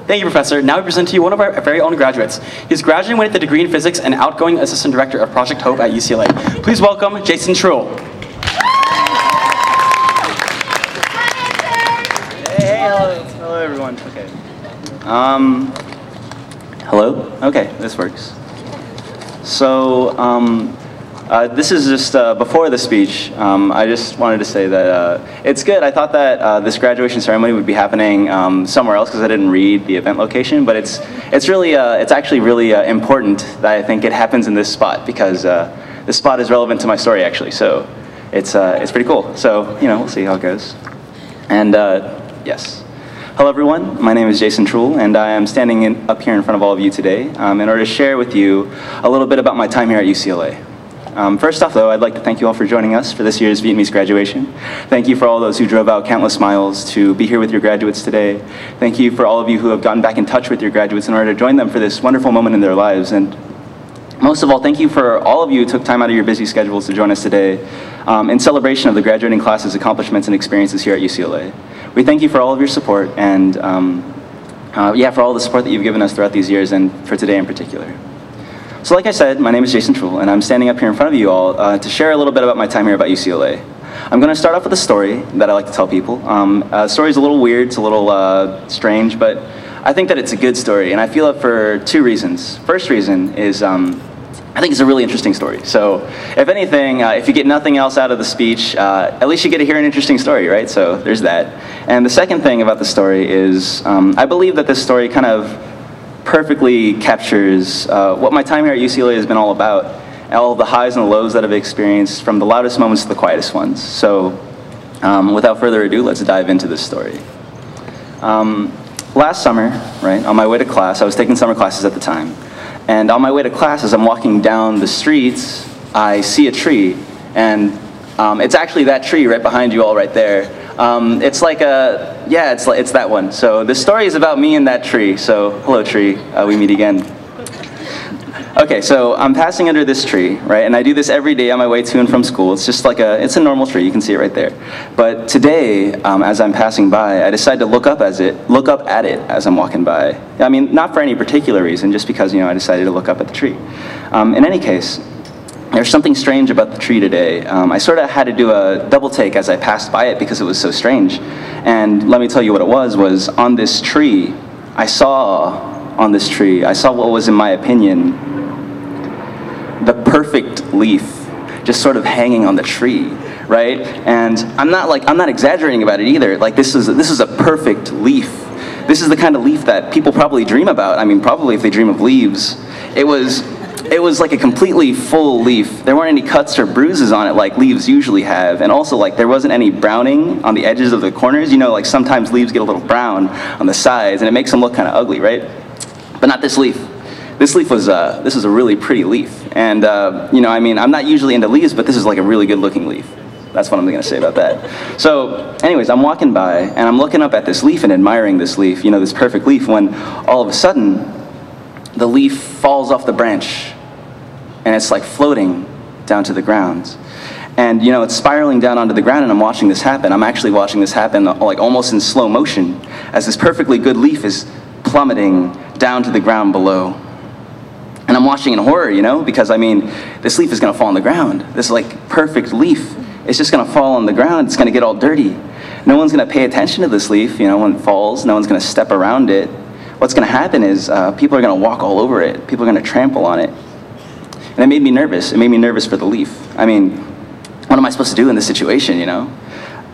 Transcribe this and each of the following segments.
Thank you, Professor. Now we present to you one of our very own graduates. He's graduating with a degree in physics and outgoing assistant director of Project Hope at UCLA. Please welcome Jason Truhl. Hey, hello everyone. Okay. Hello? Okay, this works. So, this is just before the speech. I just wanted to say that it's good. I thought that this graduation ceremony would be happening somewhere else because I didn't read the event location. But it's actually really important that I think it happens in this spot because this spot is relevant to my story actually. So it's pretty cool. So we'll see how it goes. And yes. Hello everyone, my name is Jason Truhl, and I am standing up here in front of all of you today in order to share with you a little bit about my time here at UCLA. First off though, I'd like to thank you all for joining us for this year's Vietnamese graduation. Thank you for all those who drove out countless miles to be here with your graduates today. Thank you for all of you who have gotten back in touch with your graduates in order to join them for this wonderful moment in their lives. And most of all, thank you for all of you who took time out of your busy schedules to join us today in celebration of the graduating class's accomplishments and experiences here at UCLA. We thank you for all of your support and for all the support that you've given us throughout these years and for today in particular. So like I said, my name is Jason Truhl, and I'm standing up here in front of you all to share a little bit about my time here about UCLA. I'm going to start off with a story that I like to tell people. The story's a little weird, it's a little strange, but I think that it's a good story, and I feel it for two reasons. First reason is I think it's a really interesting story. So if anything, if you get nothing else out of the speech, at least you get to hear an interesting story, right? So there's that. And the second thing about the story is I believe that this story kind of perfectly captures what my time here at UCLA has been all about, all the highs and the lows that I've experienced, from the loudest moments to the quietest ones. So without further ado, let's dive into this story. Last summer, right, on my way to class, I was taking summer classes at the time. And on my way to class, as I'm walking down the streets, I see a tree, and it's actually that tree right behind you all right there. It's like it's that one. So this story is about me and that tree. So hello tree, we meet again. Okay, so I'm passing under this tree, right? And I do this every day on my way to and from school. It's just like it's a normal tree. You can see it right there. But today, as I'm passing by, I decided to look up at it as I'm walking by. I mean, not for any particular reason, just because I decided to look up at the tree. In any case, there's something strange about the tree today. I sort of had to do a double take as I passed by it because it was so strange. And let me tell you what it was on this tree. I saw what was, in my opinion, the perfect leaf just sort of hanging on the tree, right? And I'm not exaggerating about it either. Like this is a perfect leaf. This is the kind of leaf that people probably dream about. I mean, probably if they dream of leaves. It was like a completely full leaf. There weren't any cuts or bruises on it like leaves usually have. And also there wasn't any browning on the edges of the corners. Like sometimes leaves get a little brown on the sides and it makes them look kind of ugly, right? But not this leaf. This leaf was a really pretty leaf. And I mean, I'm not usually into leaves, but this is like a really good looking leaf. That's what I'm gonna say about that. So anyways, I'm walking by and I'm looking up at this leaf and admiring this leaf, this perfect leaf, when all of a sudden the leaf falls off the branch and it's like floating down to the ground. And it's spiraling down onto the ground, and I'm watching this happen. I'm actually watching this happen like almost in slow motion as this perfectly good leaf is plummeting down to the ground below. And I'm watching in horror, because I mean, this leaf is gonna fall on the ground. This perfect leaf is just gonna fall on the ground. It's gonna get all dirty. No one's gonna pay attention to this leaf, when it falls. No one's gonna step around it. What's gonna happen is people are gonna walk all over it. People are gonna trample on it. And it made me nervous. It made me nervous for the leaf. I mean, what am I supposed to do in this situation,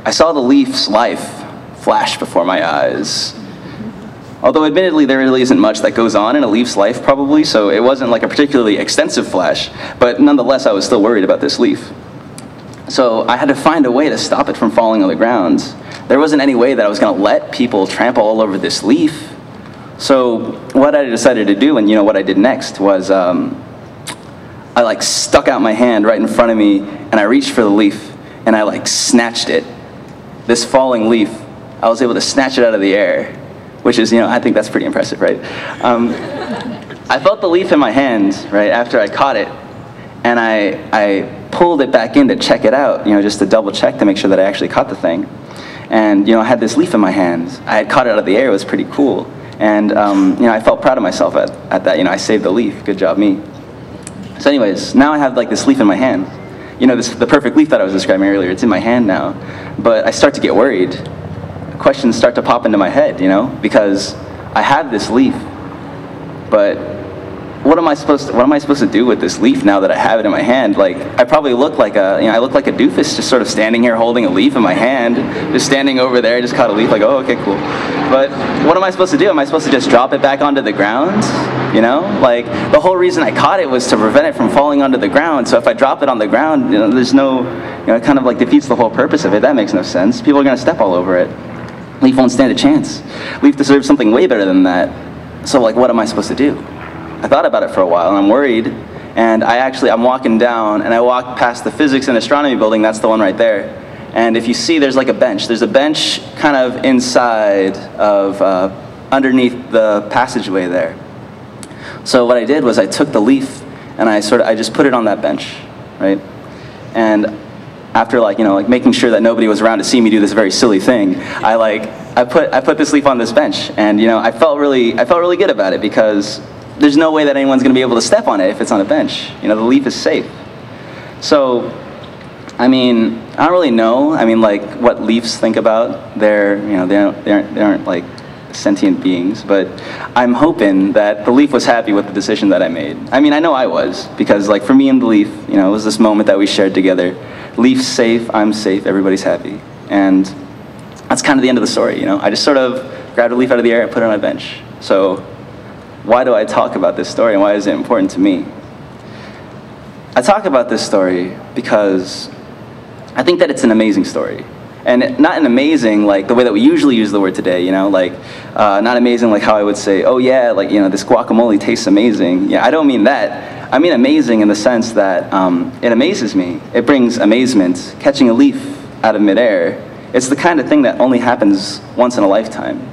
I saw the leaf's life flash before my eyes. Although admittedly there really isn't much that goes on in a leaf's life probably, so it wasn't like a particularly extensive flash, but nonetheless I was still worried about this leaf. So I had to find a way to stop it from falling on the ground. There wasn't any way that I was gonna let people trample all over this leaf. So what I decided to do, and what I did next, was I stuck out my hand right in front of me and I reached for the leaf and I snatched it. This falling leaf, I was able to snatch it out of the air. Which is, I think that's pretty impressive, right? I felt the leaf in my hand, right, after I caught it, and I pulled it back in to check it out, just to double check to make sure that I actually caught the thing. And, I had this leaf in my hand. I had caught it out of the air, it was pretty cool. And I felt proud of myself at that. I saved the leaf. Good job, me. So anyways, now I have like this leaf in my hand. The perfect leaf that I was describing earlier, it's in my hand now. But I start to get worried. Questions start to pop into my head, because I have this leaf, but what am I supposed to do with this leaf now that I have it in my hand? Like, I probably look like I look like a doofus, just sort of standing here holding a leaf in my hand, just standing over there, just caught a leaf, like, oh, okay, cool. But what am I supposed to do? Am I supposed to just drop it back onto the ground? Like, the whole reason I caught it was to prevent it from falling onto the ground. So if I drop it on the ground, there's no, it kind of like defeats the whole purpose of it. That makes no sense. People are gonna step all over it. Leaf won't stand a chance. Leaf deserves something way better than that. So like, what am I supposed to do? I thought about it for a while, and I'm worried. And I'm walking down, and I walk past the physics and astronomy building. That's the one right there. And if you see, there's like a bench. There's a bench kind of inside of, underneath the passageway there. So what I did was I took the leaf, and I just put it on that bench, right? And after making sure that nobody was around to see me do this very silly thing, I put this leaf on this bench, and I felt really good about it, because there's no way that anyone's going to be able to step on it if it's on a bench. The leaf is safe. So, I don't really know. What leaves think about. They aren't like sentient beings, but I'm hoping that the leaf was happy with the decision that I made. I know I was, because for me and the leaf, it was this moment that we shared together. Leaf's safe, I'm safe, everybody's happy. And that's kind of the end of the story, I just sort of grabbed a leaf out of the air and put it on a bench. So why do I talk about this story, and why is it important to me? I talk about this story because I think that it's an amazing story. And not an amazing like the way that we usually use the word today, not amazing like how I would say, oh yeah, this guacamole tastes amazing. Yeah, I don't mean that. I mean amazing in the sense that it amazes me. It brings amazement. Catching a leaf out of midair, it's the kind of thing that only happens once in a lifetime.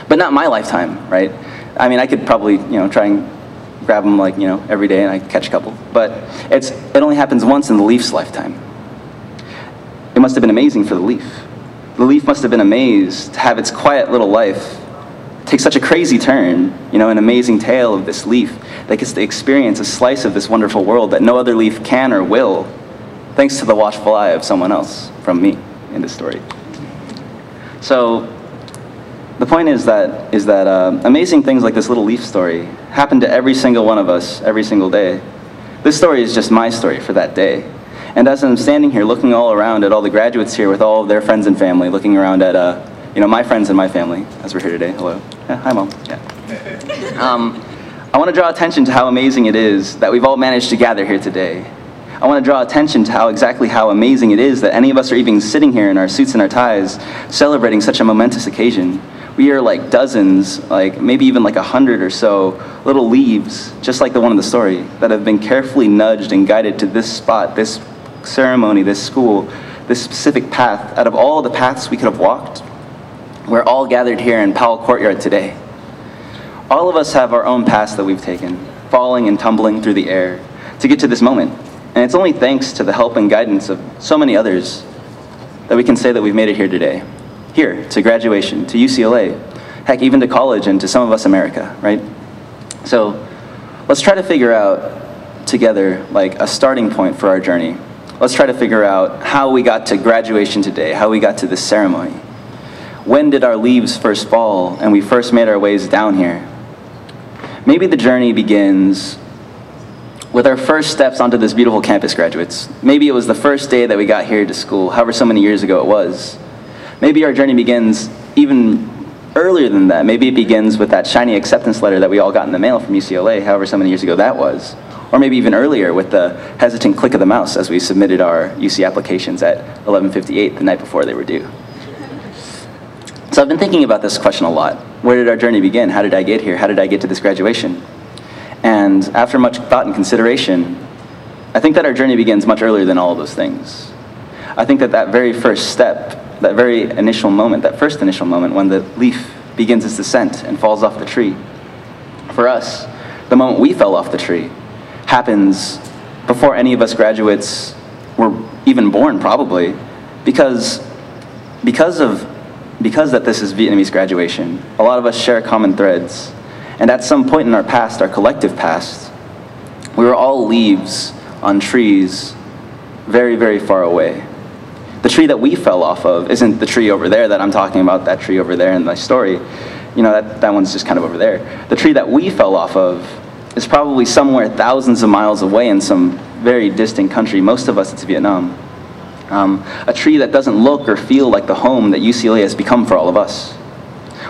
But not my lifetime, right? I could probably, try and grab them every day, and I catch a couple. But it only happens once in the leaf's lifetime. It must have been amazing for the leaf. The leaf must have been amazed to have its quiet little life take such a crazy turn, an amazing tale of this leaf that gets to experience a slice of this wonderful world that no other leaf can or will, thanks to the watchful eye of someone else, from me, in this story. So, the point is that amazing things like this little leaf story happen to every single one of us every single day. This story is just my story for that day. And as I'm standing here looking all around at all the graduates here with all of their friends and family, looking around at my friends and my family, as we're here today. Hello. Yeah, hi, Mom. Yeah. I want to draw attention to how amazing it is that we've all managed to gather here today. I want to draw attention to exactly how amazing it is that any of us are even sitting here in our suits and our ties, celebrating such a momentous occasion. We are like dozens, maybe even 100 or so little leaves, just like the one in the story, that have been carefully nudged and guided to this spot, this ceremony, this school, this specific path. Out of all the paths we could have walked, we're all gathered here in Powell Courtyard today. All of us have our own paths that we've taken, falling and tumbling through the air to get to this moment. And it's only thanks to the help and guidance of so many others that we can say that we've made it here today. Here, to graduation, to UCLA, heck, even to college, and to some of us America, right? So let's try to figure out together a starting point for our journey. Let's try to figure out how we got to graduation today, how we got to this ceremony. When did our leaves first fall and we first made our ways down here? Maybe the journey begins with our first steps onto this beautiful campus, graduates. Maybe it was the first day that we got here to school, however so many years ago it was. Maybe our journey begins even earlier than that. Maybe it begins with that shiny acceptance letter that we all got in the mail from UCLA, however so many years ago that was. Or maybe even earlier with the hesitant click of the mouse as we submitted our UC applications at 11:58 the night before they were due. So I've been thinking about this question a lot. Where did our journey begin? How did I get here? How did I get to this graduation? And after much thought and consideration, I think that our journey begins much earlier than all of those things. I think that very first step, that very initial moment, that first initial moment when the leaf begins its descent and falls off the tree, for us, the moment we fell off the tree, happens before any of us graduates were even born, probably, because of because that this is Vietnamese graduation, a lot of us share common threads. And at some point in our past, our collective past, we were all leaves on trees very, very far away. The tree that we fell off of isn't the tree over there that I'm talking about, that tree over there in my story. You know, that one's just kind of over there. The tree that we fell off of is probably somewhere thousands of miles away in some very distant country. Most of us, it's Vietnam. A tree that doesn't look or feel like the home that UCLA has become for all of us.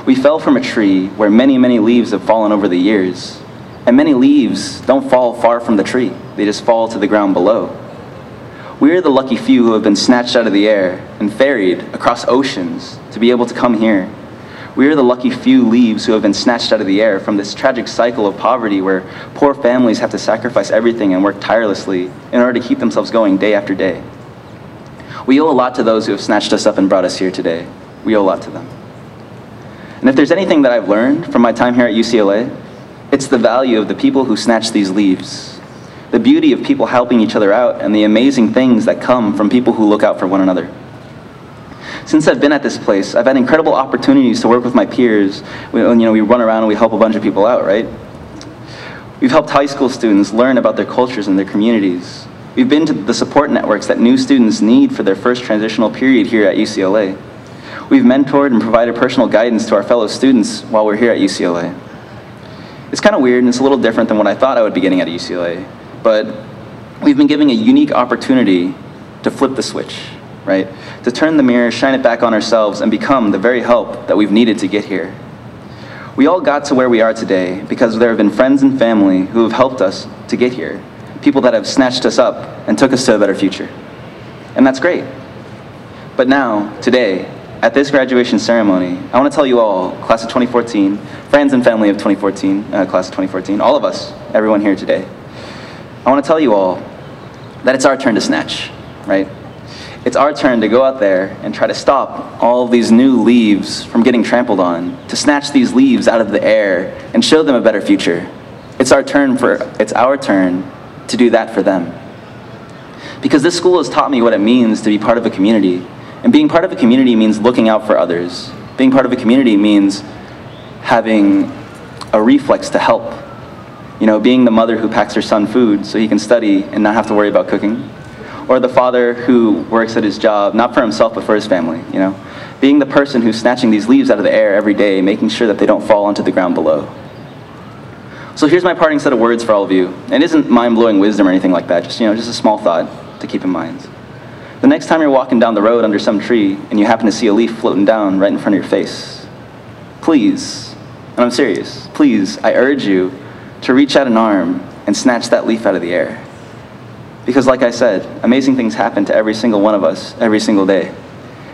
We fell from a tree where many, many leaves have fallen over the years. And many leaves don't fall far from the tree. They just fall to the ground below. We are the lucky few who have been snatched out of the air and ferried across oceans to be able to come here. We are the lucky few leaves who have been snatched out of the air from this tragic cycle of poverty where poor families have to sacrifice everything and work tirelessly in order to keep themselves going day after day. We owe a lot to those who have snatched us up and brought us here today. We owe a lot to them. And if there's anything that I've learned from my time here at UCLA, it's the value of the people who snatch these leaves, the beauty of people helping each other out, and the amazing things that come from people who look out for one another. Since I've been at this place, I've had incredible opportunities to work with my peers. We run around and we help a bunch of people out, right? We've helped high school students learn about their cultures and their communities. We've been to the support networks that new students need for their first transitional period here at UCLA. We've mentored and provided personal guidance to our fellow students while we're here at UCLA. It's kind of weird and it's a little different than what I thought I would be getting at UCLA, but we've been given a unique opportunity to flip the switch, right? To turn the mirror, shine it back on ourselves, and become the very help that we've needed to get here. We all got to where we are today because there have been friends and family who have helped us to get here, people that have snatched us up and took us to a better future. And that's great. But now, today, at this graduation ceremony, I want to tell you all, class of 2014, friends and family of 2014, class of 2014, all of us, everyone here today, I want to tell you all that it's our turn to snatch, right? It's our turn to go out there and try to stop all of these new leaves from getting trampled on, to snatch these leaves out of the air and show them a better future. It's our turn to do that for them. Because this school has taught me what it means to be part of a community. And being part of a community means looking out for others. Being part of a community means having a reflex to help. You know, being the mother who packs her son food so he can study and not have to worry about cooking. Or the father who works at his job, not for himself, but for his family, you know. Being the person who's snatching these leaves out of the air every day, making sure that they don't fall onto the ground below. So here's my parting set of words for all of you. It isn't mind-blowing wisdom or anything like that, just a small thought to keep in mind. The next time you're walking down the road under some tree and you happen to see a leaf floating down right in front of your face, please, and I'm serious, please, I urge you to reach out an arm and snatch that leaf out of the air. Because like I said, amazing things happen to every single one of us every single day.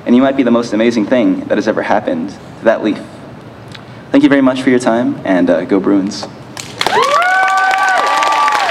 And you might be the most amazing thing that has ever happened to that leaf. Thank you very much for your time, and go Bruins.